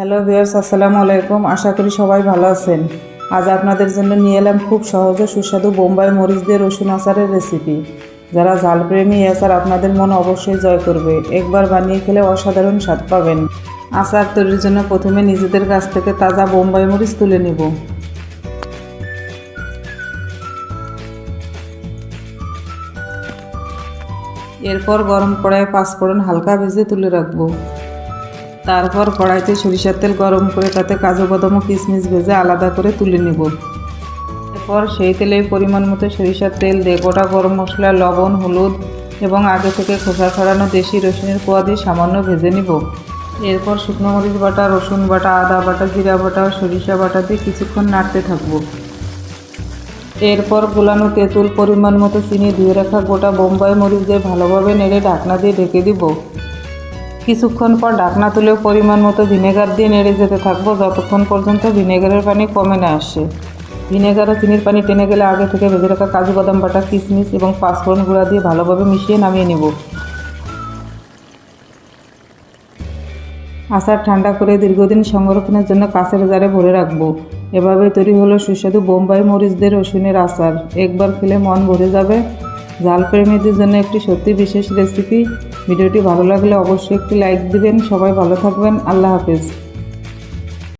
Hello viewers, আসসালামু আলাইকুম। আশা করি সবাই ভালো আছেন। আজ আপনাদের জন্য নিয়ে এলাম খুব সহজ ও সুস্বাদু বোম্বাই মরিচ দিয়ে রসুন আচারের রেসিপি। যারা ঝালপ্রেমী এই আচার আপনাদের মন অবশ্যই জয় করবে। একবার বানিয়ে খেলে অসাধারণ স্বাদ পাবেন। আচার তৈরির জন্য প্রথমে নিজেদের গাছ থেকে তাজা বোম্বাই মরিচ তুলে নিব। এরপর গরম কড়াইয়ে পাঁচফোড়ন হালকা ভেজে তুলে রাখবো। তারপর কড়াইতে সরিষার তেল গরম করে তাতে কাজু বাদাম ও কিশমিশ ভেজে আলাদা করে তুলে নেব। এরপর সেই তেলে পরিমাণ মতো সরিষার তেল দিয়ে গোটা গরম মশলা, লবণ, হলুদ এবং আগে থেকে খোসা ছাড়ানো দেশি রসুনের কোয়া দিয়ে সামান্য ভেজে নিব। এরপর শুকনো মরিচ বাটা, রসুন বাটা, আদা বাটা, জিরা বাটা ও সরিষা বাটা দিয়ে কিছুক্ষণ নাড়তে থাকবো। এরপর গোলানো তেঁতুল, পরিমাণ মতো চিনি, ধুয়ে রাখা গোটা বোম্বাই মরিচ দিয়ে ভালোভাবে নেড়ে ঢাকনা দিয়ে ঢেকে দিব। কিছুক্ষণ পর ঢাকনা তুলে পরিমাণ মতো ভিনেগার দিয়ে নেড়ে যেতে থাকবো যতক্ষণ পর্যন্ত ভিনেগারের পানি কমে না আসে। ভিনেগার ও চিনির পানি টেনে গেলে আগে থেকে ভেজে রাখা কাজু বাদাম বাটা, কিশমিশ এবং পাঁচফোড়ন গুঁড়া দিয়ে ভালোভাবে মিশিয়ে নামিয়ে নেব। আচার ঠান্ডা করে দীর্ঘদিন সংরক্ষণের জন্য কাঁচের জারে ভরে রাখবো। এভাবে তৈরি হলো সুস্বাদু বোম্বাই মরিচ দিয়ে রসুনের আচার। একবার খেলে মন ভরে যাবে। ঝাল প্রেমীদের জন্য একটি সত্যি বিশেষ রেসিপি। ভিডিওটি ভালো লাগলে অবশ্যই একটি লাইক দিবেন। সবাই ভালো থাকবেন। আল্লাহ হাফেজ।